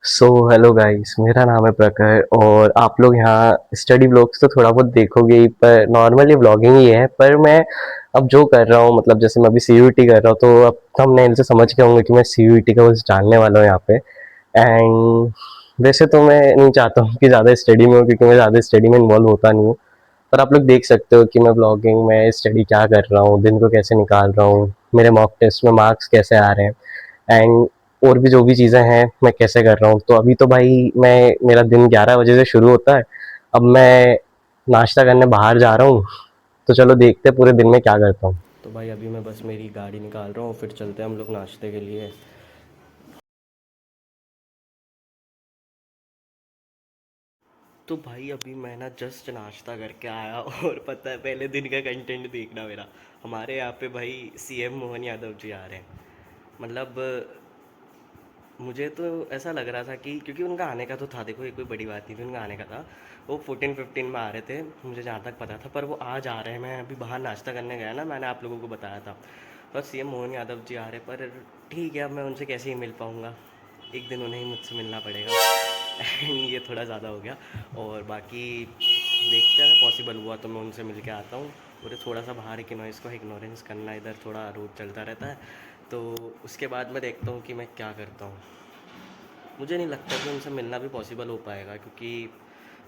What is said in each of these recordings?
So hello guys, मेरा नाम है प्रखर और आप लोग यहाँ स्टडी ब्लॉग्स तो थोड़ा बहुत देखोगे ही, पर नॉर्मली ब्लॉगिंग ही है। पर मैं अब जो कर रहा हूँ, मतलब जैसे मैं अभी सीयूईटी कर रहा हूँ, तो अब थंबनेल से समझ के होंगे कि मैं सीयूईटी का कुछ जानने वाला हूँ यहाँ पे। एंड वैसे तो मैं नहीं चाहता हूँ कि ज़्यादा स्टडी में हो, क्योंकि मैं ज़्यादा स्टडी में इन्वॉल्व होता नहीं हूँ। पर आप लोग देख सकते हो कि मैं ब्लॉगिंग में स्टडी क्या कर रहा हूँ, दिन को कैसे निकाल रहा हूँ, मेरे मॉक टेस्ट में मार्क्स कैसे आ रहे हैं, एंड और भी जो भी चीज़ें हैं मैं कैसे कर रहा हूँ। तो अभी तो भाई मैं मेरा दिन 11 बजे से शुरू होता है। अब मैं नाश्ता करने बाहर जा रहा हूँ, तो चलो देखते हैं पूरे दिन में क्या करता हूँ। तो भाई अभी मैं बस मेरी गाड़ी निकाल रहा हूँ, फिर चलते हैं हम लोग नाश्ते के लिए। तो भाई अभी मैं ना जस्ट नाश्ता करके आया और पता है पहले दिन का कंटेंट देखना मेरा। हमारे यहाँ पे भाई सीएम मोहन यादव जी आ रहे हैं। मतलब मुझे तो ऐसा लग रहा था कि क्योंकि उनका आने का तो था, देखो ये कोई बड़ी बात नहीं थी, उनका आने का था। वो 14-15 में आ रहे थे, मुझे जहाँ तक पता था। पर वो आज आ रहे हैं। मैं अभी बाहर नाश्ता करने गया ना, मैंने आप लोगों को बताया था। पर सीएम मोहन यादव जी आ रहे, पर ठीक है, अब मैं उनसे कैसे ही मिल पाऊँगा। एक दिन उन्हें ही मुझसे मिलना पड़ेगा। एंड ये थोड़ा ज़्यादा हो गया। और बाकी देखते हैं, पॉसिबल हुआ तो मैं उनसे मिल के आता हूँ। मुझे थोड़ा सा बाहर की नॉइज़ को इग्नोरेंस करना, इधर थोड़ा रोड चलता रहता है। तो उसके बाद मैं देखता हूँ कि मैं क्या करता हूँ। मुझे नहीं लगता कि उनसे मिलना भी पॉसिबल हो पाएगा, क्योंकि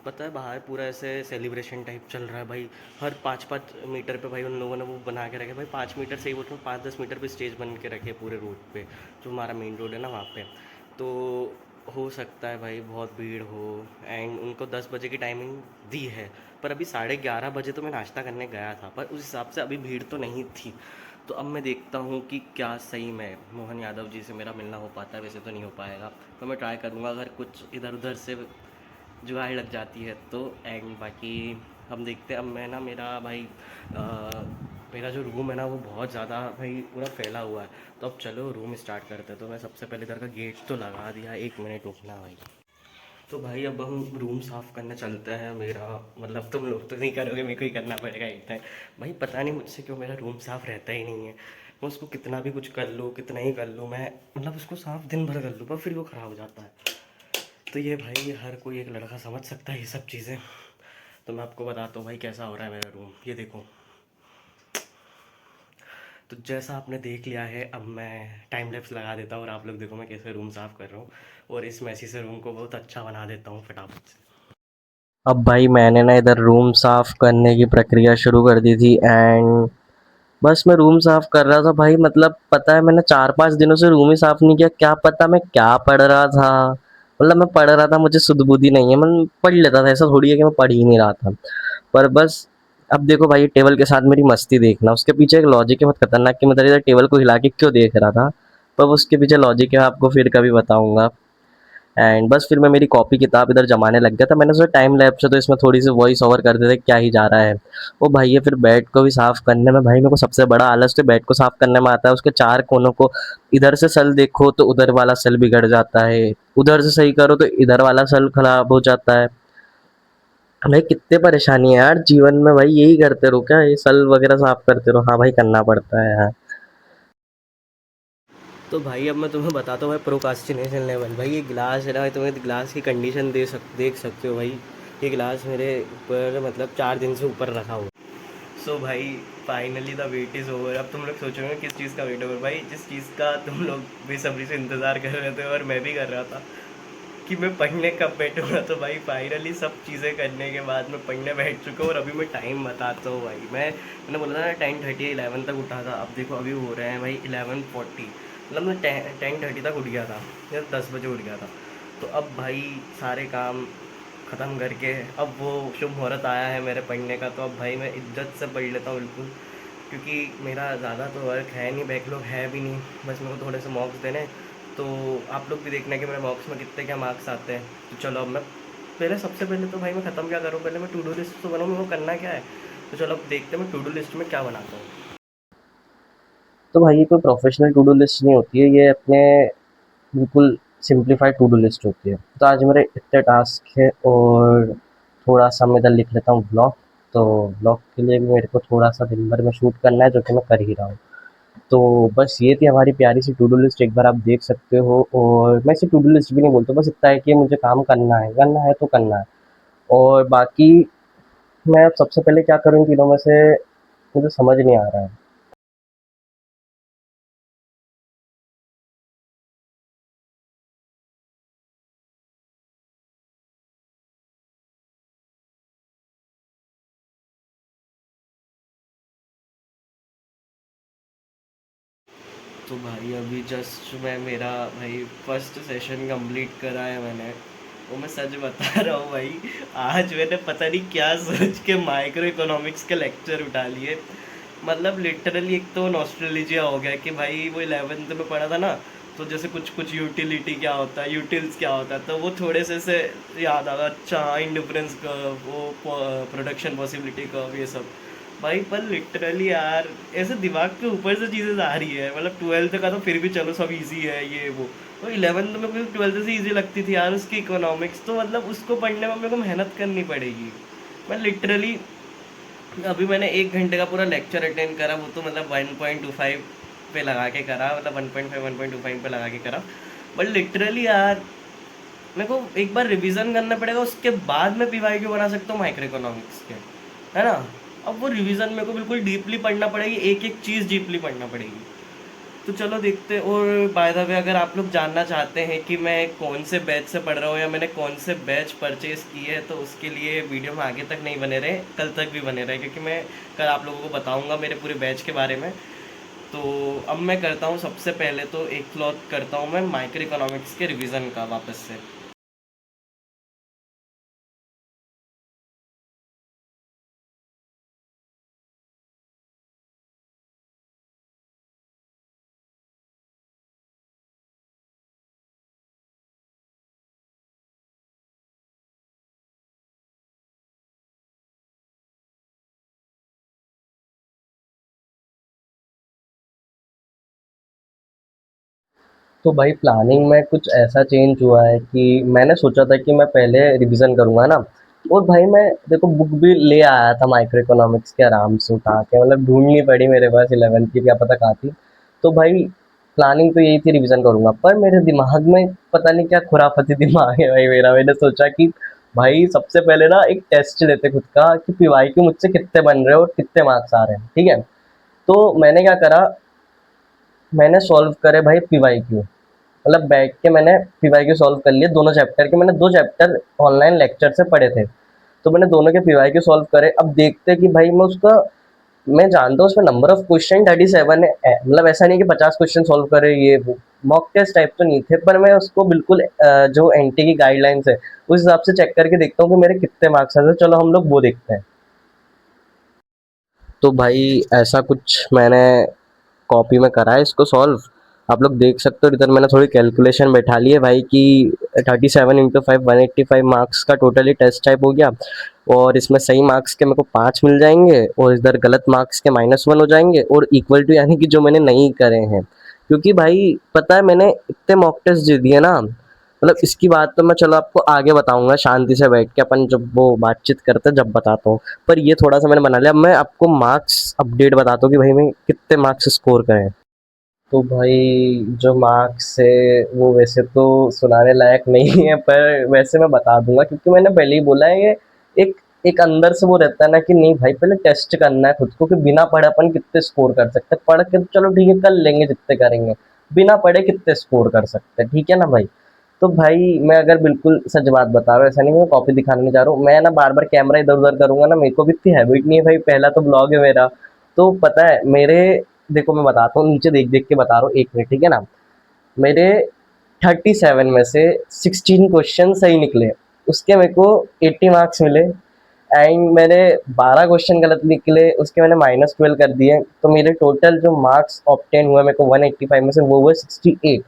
पता है बाहर पूरा ऐसे सेलिब्रेशन टाइप चल रहा है भाई। हर 5-5 मीटर पे भाई उन लोगों ने वो बना के रखे भाई, 5 मीटर से ही बोलते हैं, 5-10 मीटर पे स्टेज बन के रखे पूरे रोड पे, जो हमारा मेन रोड है ना वहाँ पे। तो हो सकता है भाई बहुत भीड़ हो। एंड उनको 10 बजे की टाइमिंग दी है, पर अभी 11:30 बजे तो मैं नाश्ता करने गया था, पर उस हिसाब से अभी भीड़ तो नहीं थी। तो अब मैं देखता हूँ कि क्या सही में मोहन यादव जी से मेरा मिलना हो पाता है। वैसे तो नहीं हो पाएगा, तो मैं ट्राई करूँगा, अगर कुछ इधर उधर से जुगाड़ लग जाती है तो। एंड बाकी हम देखते हैं। अब मैं ना मेरा भाई मेरा जो रूम है ना वो बहुत ज़्यादा भाई पूरा फैला हुआ है। तो अब चलो रूम स्टार्ट करते हैं। तो मैं सबसे पहले इधर का गेट तो लगा दिया, 1 मिनट रुकना भाई। तो भाई अब हम रूम साफ़ करने चलते हैं। मेरा मतलब तुम लोग तो नहीं करोगे, मेरे को ही करना पड़ेगा एक टाइम। भाई पता नहीं मुझसे क्यों मेरा रूम साफ़ रहता ही नहीं है। मैं उसको कितना भी कुछ कर लूँ, कितना ही कर लूँ मैं, मतलब उसको साफ़ दिन भर कर लूँ पर फिर वो ख़राब हो जाता है। तो ये भाई ये हर कोई एक लड़का समझ सकता है ये सब चीज़ें। तो मैं आपको बताता हूँ भाई कैसा हो रहा है मेरा रूम, ये देखो। तो जैसा आपने देख लिया है, अब मैं टाइम लैप्स लगा देता हूँ और आप लोग देखो मैं कैसे रूम साफ़ कर रहा हूँ। और इस मैसी से रूम को बहुत अच्छा बना देता हूँ फटाफट से। अब भाई मैंने ना इधर रूम साफ़ करने की प्रक्रिया शुरू कर दी थी। एंड बस मैं रूम साफ़ कर रहा था भाई। मतलब पता है मैंने 4-5 दिनों से रूम ही साफ़ नहीं किया। क्या पता मैं क्या पढ़ रहा था। मतलब मैं पढ़ रहा था, मुझे सुध बुद्धि नहीं है, मैं पढ़ लेता था, ऐसा थोड़ी है कि मैं पढ़ ही नहीं रहा था। पर बस अब देखो भाई, टेबल के साथ मेरी मस्ती देखना, उसके पीछे एक लॉजिक है बहुत खतरनाक, कि मैं इधर टेबल को हिला के क्यों देख रहा था। पर उसके पीछे लॉजिक है, आपको फिर कभी बताऊंगा। एंड बस फिर मैं मेरी कॉपी किताब इधर जमाने लग गया था। मैंने सोचा टाइम लैप्स है तो इसमें थोड़ी सी वॉइस ओवर कर देते, क्या ही जा रहा है। वो भाई ये फिर बेड को भी साफ़ करने में, भाई मेरे को सबसे बड़ा आलस तो बेड को साफ़ करने में आता है। उसके 4 कोनों को इधर से सेल देखो तो उधर वाला सेल बिगड़ जाता है, उधर से सही करो तो इधर वाला सेल खराब हो जाता है। भाई कितने परेशानी है यार जीवन में, भाई यही करते रहो क्या, ये सेल वगैरह साफ़ करते रहो। हाँ भाई करना पड़ता है यार। तो भाई अब मैं तुम्हें बताता हूँ, मैं प्रोकास्टिनेशन लेवल, भाई ये गिलास है ना, तुम्हें गिलास की कंडीशन देख सकते हो भाई। ये गिलास मेरे ऊपर मतलब 4 दिन से ऊपर रखा हुआ। सो भाई finally the wait is over. अब तुम लोग सोचोगे किस चीज़ का वेट ओवर, भाई जिस चीज़ का तुम लोग बेसब्री से इंतज़ार कर रहे थे और मैं भी कर रहा था कि मैं पढ़ने कब बैठूँगा। तो भाई फाइनली सब चीज़ें करने के बाद मैं पढ़ने बैठ चुका हूँ। और अभी मैं टाइम बताता हूँ भाई। मैंने बोला ना 10:30 11 तक उठा था। अब देखो अभी हो रहे हैं भाई 11:40। मतलब मैं 10:30 तक उठ गया था, या 10 बजे उठ गया था। तो अब भाई सारे काम ख़त्म करके अब वो शुभ मुहूर्त आया है मेरे पढ़ने का। तो अब भाई मैं इज्जत से पढ़ लेता हूँ बिल्कुल, क्योंकि मेरा ज़्यादा तो वर्क है नहीं, बैकलॉग है भी नहीं, बस मेरे को थोड़े से मॉक्स देने। तो आप लोग भी देखना कि मेरे मॉक्स में कितने क्या मार्क्स आते हैं। तो चलो अब मैं पहले सबसे पहले तो भाई मैं ख़त्म क्या करूँ, पहले मैं टू डू लिस्ट तो बनाऊँ, मेरे को करना क्या है। तो चलो अब देखते हैं मैं टू डू लिस्ट में क्या बनाता हूँ। तो भाई ये कोई प्रोफेशनल टू डू लिस्ट नहीं होती है, ये अपने बिल्कुल सिंप्लीफाइड टू डू लिस्ट होती है। तो आज मेरे इतने टास्क है और थोड़ा सा मैं इधर लिख लेता हूँ ब्लॉग। तो ब्लॉग के लिए भी मेरे को थोड़ा सा दिन भर में शूट करना है, जो कि मैं कर ही रहा हूँ। तो बस ये थी हमारी प्यारी सी टू डू लिस्ट, एक बार आप देख सकते हो। और मैं इसे टू डू लिस्ट भी नहीं बोलता, बस इतना है कि मुझे काम करना है तो करना है। और बाकी मैं अब सबसे पहले क्या करूँ इन तीनों में से, मुझे समझ नहीं आ रहा है। तो भाई अभी जस्ट मैं मेरा भाई फर्स्ट सेशन कंप्लीट करा है मैंने। वो मैं सच बता रहा हूँ भाई, आज मैंने पता नहीं क्या सोच के माइक्रो इकोनॉमिक्स के लेक्चर उठा लिए। मतलब लिटरली एक तो नॉस्टैल्जिया हो गया कि भाई वो 11th में पढ़ा था ना, तो जैसे कुछ कुछ यूटिलिटी क्या होता है, यूटिल्स क्या होता है, तो वो थोड़े से याद आ गया। अच्छा, इंडिफरेंस कर्व, वो प्रोडक्शन पॉसिबिलिटी कर्व, ये सब। भाई पर लिटरली यार ऐसे दिमाग के ऊपर से चीज़ें आ रही है। मतलब 12th का तो फिर भी चलो सब इजी है ये वो, तो 11th में मुझे 12th से इजी लगती थी यार उसकी इकोनॉमिक्स। तो मतलब उसको पढ़ने में मेरे को मेहनत करनी पड़ेगी। मैं लिटरली अभी मैंने 1 घंटे का पूरा लेक्चर अटेंड करा, वो तो मतलब 1.25 पे लगा के करा, मतलब 1.5 1.25 पे लगा के करा। बट लिटरली यार मेरे को एक बार रिवीजन करना पड़ेगा, उसके बाद मैं पीवाई क्यू बना सकता हूँ माइक्रो इकोनॉमिक्स के, है ना। अब वो रिवीजन मेरे को बिल्कुल डीपली पढ़ना पड़ेगी, एक एक चीज़ डीपली पढ़ना पड़ेगी। तो चलो देखते हैं। और बाय द वे, अगर आप लोग जानना चाहते हैं कि मैं कौन से बैच से पढ़ रहा हूँ या मैंने कौन से बैच परचेज़ किए हैं, तो उसके लिए वीडियो में आगे तक नहीं बने रहे, कल तक भी बने रहे, क्योंकि मैं कल आप लोगों को बताऊँगा मेरे पूरे बैच के बारे में। तो अब मैं करता हूँ, सबसे पहले तो एक क्लॉथ करता हूँ मैं माइक्रो इकोनॉमिक्स के रिवीजन का वापस से। तो भाई प्लानिंग में कुछ ऐसा चेंज हुआ है कि मैंने सोचा था कि मैं पहले रिवीजन करूंगा ना। और भाई मैं देखो बुक भी ले आया था माइक्रो इकोनॉमिक्स के, आराम से उठा के, मतलब ढूंढनी पड़ी मेरे पास 11th की, क्या पता कहाँ थी। तो भाई प्लानिंग तो यही थी रिवीजन करूंगा, पर मेरे दिमाग में पता नहीं क्या खुराफती दिमाग है भाई मेरा। मैंने सोचा कि भाई सबसे पहले ना एक टेस्ट लेते खुद का कि पीवाई क्यू मुझसे कितने बन रहे हो और कितने मार्क्स आ रहे हैं, ठीक है। तो मैंने क्या करा, मैंने सॉल्व करे भाई पीवाई क्यू, मतलब बैठ के मैंने पीवाई क्यू सॉल्व कर लिए दोनों चैप्टर के। मैंने 2 चैप्टर ऑनलाइन लेक्चर से पढ़े थे, तो मैंने दोनों के पीवाई क्यू सॉल्व करे। अब देखते कि भाई मैं उसका, मैं जानता हूँ उसमें नंबर ऑफ क्वेश्चन 37 है, मतलब ऐसा नहीं कि 50 क्वेश्चन सॉल्व करे ये वो, मॉक टेस्ट टाइप तो नहीं थे। पर मैं उसको बिल्कुल जो एनटी की गाइडलाइंस है उस हिसाब से चेक करके देखता हूँ कि मेरे कितने मार्क्स आते हैं। चलो हम लोग वो देखते हैं। तो भाई ऐसा कुछ मैंने कॉपी में करा है इसको सॉल्व। आप लोग देख सकते हो इधर मैंने थोड़ी कैलकुलेशन बैठा ली है भाई कि 37 × 5 185 मार्क्स का टोटली टेस्ट टाइप हो गया। और इसमें सही मार्क्स के मेरे को 5 मिल जाएंगे और इधर गलत मार्क्स के -1 हो जाएंगे, और इक्वल टू यानी कि जो मैंने नहीं करे हैं। क्योंकि भाई पता है मैंने इतने मॉक टेस्ट दे दिए ना, मतलब इसकी बात तो मैं चलो आपको आगे बताऊंगा शांति से बैठ के, अपन जब वो बातचीत करते हैं जब बताता हूँ। पर ये थोड़ा सा मैंने बना लिया। अब मैं आपको मार्क्स अपडेट बताता हूँ कि भाई मैं कितने मार्क्स स्कोर करे हैं। तो भाई जो मार्क्स है वो वैसे तो सुनाने लायक नहीं है, पर वैसे मैं बता दूंगा क्योंकि मैंने पहले ही बोला है। ये एक एक अंदर से वो रहता है ना कि नहीं भाई पहले टेस्ट करना है खुद को कि बिना पढ़े अपन कितने स्कोर कर सकते हैं। पढ़ के तो चलो ठीक है कर लेंगे जितने करेंगे, बिना पढ़े कितने स्कोर कर सकते हैं, ठीक है ना भाई। तो भाई मैं अगर बिल्कुल सच बात बता रहा हूँ, ऐसा नहीं मैं कॉपी दिखाने नहीं जा रहा हूँ। मैं ना बार बार कैमरा इधर उधर करूंगा ना, मेरे को भी इतनी हैबिट नहीं है भाई, पहला तो ब्लॉग है मेरा। तो पता है मेरे, देखो मैं बताता हूँ, नीचे देख देख के बता रहा हूँ, 1 मिनट ठीक है ना। मेरे 37 में से 16 क्वेश्चन सही निकले, उसके मेरे को 80 मार्क्स मिले। एंड मेरे 12 क्वेश्चन गलत निकले, उसके मैंने -12 कर दिए। तो मेरे टोटल जो मार्क्स ऑब्टेन हुए मेरे को 185 में से, वो हुए 68।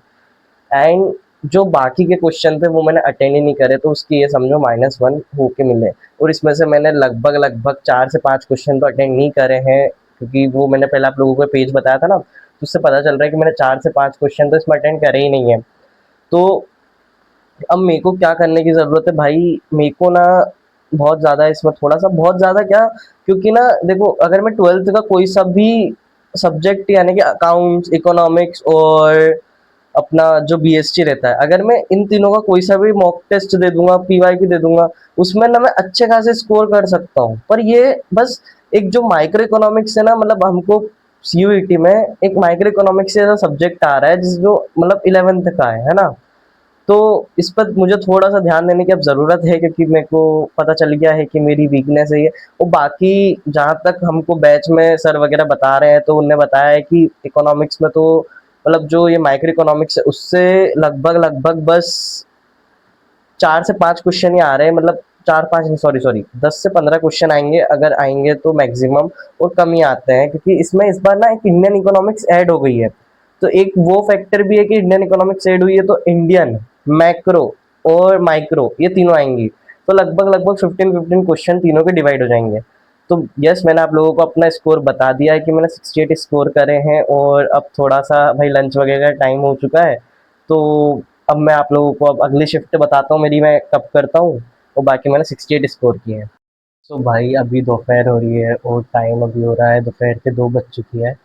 एंड जो बाकी के क्वेश्चन थे वो मैंने अटेंड ही नहीं करे, तो उसकी ये समझो -1 होके मिले। और इसमें से मैंने लगभग लगभग 4 से 5 क्वेश्चन तो अटेंड नहीं करे हैं, क्योंकि वो मैंने पहले आप लोगों को पेज बताया था ना, तो उससे पता चल रहा है कि मैंने 4 से 5 क्वेश्चन तो इसमें अटेंड करे ही नहीं है। तो अब मेरे को क्या करने की ज़रूरत है भाई, मेरे को ना बहुत ज़्यादा इसमें थोड़ा सा, बहुत ज़्यादा क्या, क्योंकि ना देखो अगर मैं 12th का कोई सा भी सब्जेक्ट यानी कि अकाउंट्स, इकोनॉमिक्स और अपना जो बीएसटी रहता है, अगर मैं इन तीनों का कोई सा भी मॉक टेस्ट दे दूंगा, पीवाईक्यू दे दूंगा, उसमें ना मैं अच्छे खासे स्कोर कर सकता हूँ। पर ये बस एक जो माइक्रो इकोनॉमिक्स है ना, मतलब हमको सीयूईटी में एक माइक्रो इकोनॉमिक्स जैसा सब्जेक्ट आ रहा है जिस जो मतलब 11th का है ना। तो इस पर मुझे थोड़ा सा ध्यान देने की अब ज़रूरत है, क्योंकि मेरे को पता चल गया है कि मेरी वीकनेस है ये। और बाकी जहाँ तक हमको बैच में सर वगैरह बता रहे हैं, तो उनने बताया है कि इकोनॉमिक्स में तो मतलब जो ये माइक्रो इकोनॉमिक्स है उससे लगभग लगभग बस 4 से 5 क्वेश्चन ही आ रहे हैं, मतलब 4-5 नहीं, सॉरी 10 से 15 क्वेश्चन आएंगे, अगर आएंगे तो मैक्सिमम, और कम ही आते हैं क्योंकि इसमें इस बार ना एक इंडियन इकोनॉमिक्स ऐड हो गई है। तो एक वो फैक्टर भी है कि इंडियन इकोनॉमिक्स ऐड हुई है, तो इंडियन, मैक्रो और माइक्रो ये तीनों आएंगी। तो लगभग लगभग 15-15 क्वेश्चन तीनों के डिवाइड हो जाएंगे। तो यस, मैंने आप लोगों को अपना स्कोर बता दिया है कि मैंने 68 स्कोर करे हैं, और अब थोड़ा सा भाई लंच वगैरह का टाइम हो चुका है। तो अब मैं आप लोगों को अब अगली शिफ्ट बताता हूँ मेरी मैं कब करता हूँ। और बाकी मैंने 68 स्कोर किए हैं। तो भाई अभी दोपहर हो रही है और टाइम अभी हो रहा है दोपहर के 2 बज चुकी है।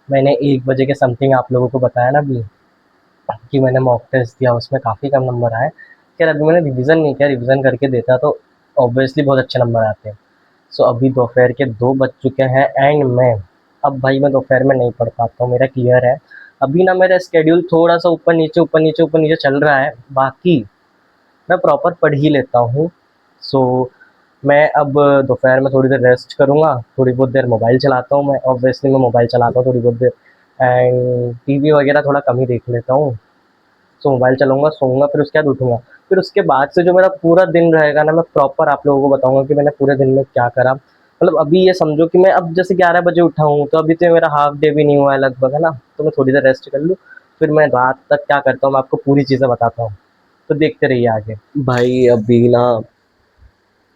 मैंने 1 बजे के समथिंग आप लोगों को बताया ना अभी कि मैंने मॉक टेस्ट दिया, उसमें काफ़ी कम नंबर आए। खैर अभी मैंने रिवीजन नहीं किया, रिवीजन करके देता तो ऑब्वियसली बहुत अच्छे नंबर आते हैं। सो अभी दोपहर के 2 बज चुके हैं एंड मैं अब भाई मैं दोपहर में नहीं पढ़ पाता हूँ, मेरा क्लियर है। अभी ना मेरा स्केड्यूल थोड़ा सा ऊपर नीचे चल रहा है, बाकी मैं प्रॉपर पढ़ ही लेता हूँ। सो मैं अब दोपहर में थोड़ी देर रेस्ट करूँगा, थोड़ी बहुत देर मोबाइल चलाता हूँ, मैं ऑब्वियसली मैं मोबाइल चलाता हूँ थोड़ी बहुत देर, एंड टीवी वगैरह थोड़ा कम ही देख लेता हूँ। सो मोबाइल चलाऊँगा, सोऊँगा, फिर उसके बाद उठूँगा। फिर उसके बाद से जो मेरा पूरा दिन रहेगा ना, मैं प्रॉपर आप लोगों को बताऊँगा कि मैंने पूरे दिन में क्या करा। मतलब अभी ये समझो कि मैं अब जैसे 11 बजे उठा हूँ, तो अभी तो मेरा हाफ डे भी नहीं हुआ है लगभग, है ना? तो मैं थोड़ी देर रेस्ट कर लूँ, फिर मैं रात तक क्या करता हूँ, मैं आपको पूरी चीज़ें बताता हूँ। तो देखते रहिए आगे। भाई अभी ना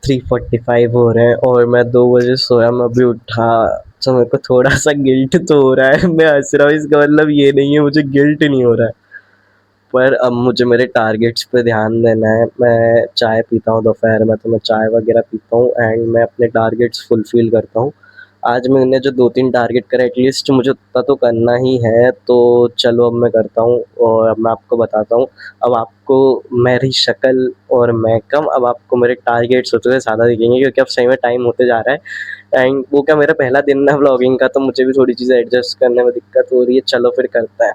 3:45 हो रहे हैं और मैं 2 बजे सोया, मैं अभी उठा। तो मेरे को थोड़ा सा गिल्ट तो हो रहा है, मैं हंस रहा हूँ, इसका मतलब ये नहीं है मुझे गिल्ट नहीं हो रहा है। पर अब मुझे मेरे टारगेट्स पे ध्यान देना है। मैं चाय पीता हूँ दोपहर में, तो मैं चाय वगैरह पीता हूँ एंड मैं अपने टारगेट्स फुलफिल करता हूँ। आज मैंने जो 2-3 टारगेट करे, एटलीस्ट मुझे उतना तो करना ही है, तो चलो अब मैं करता हूँ और अब मैं आपको बताता हूँ। अब आपको मेरी शक्ल और मैं कम, अब आपको मेरे टारगेट्स होते हुए ज़्यादा दिखेंगे, क्योंकि अब सही में टाइम होते जा रहा है एंड वो क्या मेरा पहला दिन है व्लॉगिंग का, तो मुझे भी थोड़ी चीज़ें एडजस्ट करने में दिक्कत हो रही है। चलो फिर करते हैं।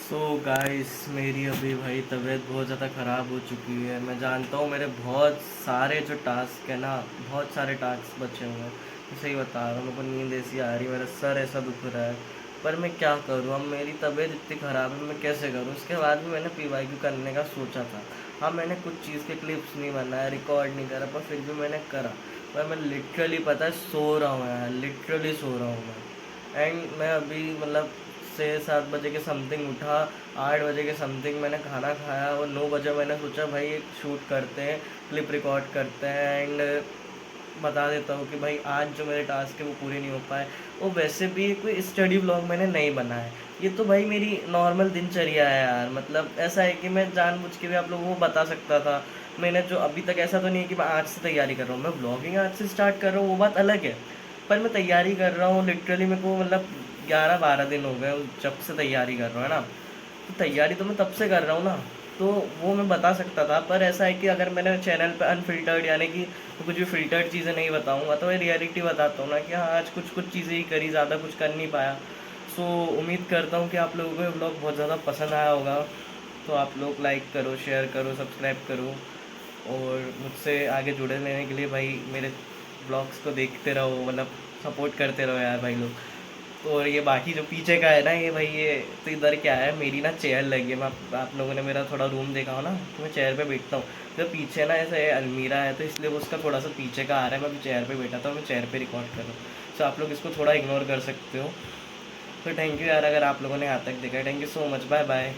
सो गाइस, मेरी अभी भाई तबीयत बहुत ज़्यादा ख़राब हो चुकी है। मैं जानता हूँ मेरे बहुत सारे जो टास्क है ना, बहुत सारे टास्क बचे हुए हैं। मैं सही बता रहा हूँ, मेरे को नींद ऐसी आ रही है, मेरा सर ऐसा दुख रहा है। पर मैं क्या करूँ, अब मेरी तबीयत इतनी ख़राब है, मैं कैसे करूँ। उसके बाद भी मैंने पीवाईक्यू करने का सोचा था। हाँ, मैंने कुछ चीज़ के क्लिप्स नहीं बनाया, रिकॉर्ड नहीं करा, पर फिर भी मैंने करा। पर मैं लिटरली पता है सो रहा हूँ यार, लिटरली सो रहा हूँ मैं। एंड मैं अभी मतलब 6-7 बजे के समथिंग उठा। 8 बजे के समथिंग मैंने खाना खाया और 9 बजे मैंने सोचा भाई एक शूट करते हैं, क्लिप रिकॉर्ड करते हैं एंड बता देता हूँ कि भाई आज जो मेरे टास्क है वो पूरे नहीं हो पाए। वो वैसे भी कोई स्टडी व्लॉग मैंने नहीं बनाया है, ये तो भाई मेरी नॉर्मल दिनचर्या है यार। मतलब ऐसा है कि मैं जानबूझ के भी आप लोगों को बता सकता था। मैंने जो अभी तक ऐसा तो नहीं है कि मैं आज से तैयारी कर रहा हूँ, मैं व्लॉगिंग आज से स्टार्ट कर रहा हूँ वो बात अलग है। पर मैं तैयारी कर रहा हूँ लिटरली, मेरे को मतलब 11-12 दिन हो गए जब से तैयारी कर रहा हूँ, है ना। तो तैयारी तो मैं तब से कर रहा हूँ ना, तो वो मैं बता सकता था। पर ऐसा है कि अगर मैंने चैनल पे अनफिल्टर्ड यानी कि कुछ भी फ़िल्टर्ड चीज़ें नहीं बताऊँगा, तो मैं रियलिटी बताता हूँ ना कि हाँ आज कुछ कुछ चीज़ें ही करी, ज़्यादा कुछ कर नहीं पाया। सो उम्मीद करता हूँ कि आप लोगों को ये व्लॉग बहुत ज़्यादा पसंद आया होगा। तो आप लोग लाइक करो, शेयर करो, सब्सक्राइब करो, और मुझसे आगे जुड़े रहने के लिए भाई मेरे ब्लॉग्स को देखते रहो, मतलब सपोर्ट करते रहो यार भाई लोग। तो और ये बाकी जो पीछे का है ना, ये भाई ये तो इधर क्या है, मेरी ना चेयर लगी है। मैं आप लोगों ने मेरा थोड़ा रूम देखा हो ना, तो मैं चेयर पे बैठता हूँ। जो पीछे ना ऐसे अलमीरा है, तो इसलिए वो उसका थोड़ा सा पीछे का आ रहा है। मैं अभी चेयर पे बैठा था, मैं चेयर पे रिकॉर्ड कर रहा हूँ। तो आप लोग इसको थोड़ा इग्नोर कर सकते हो। तो थैंक यू यार, अगर आप लोगों ने यहाँ तक देखा, thank you so much, bye bye.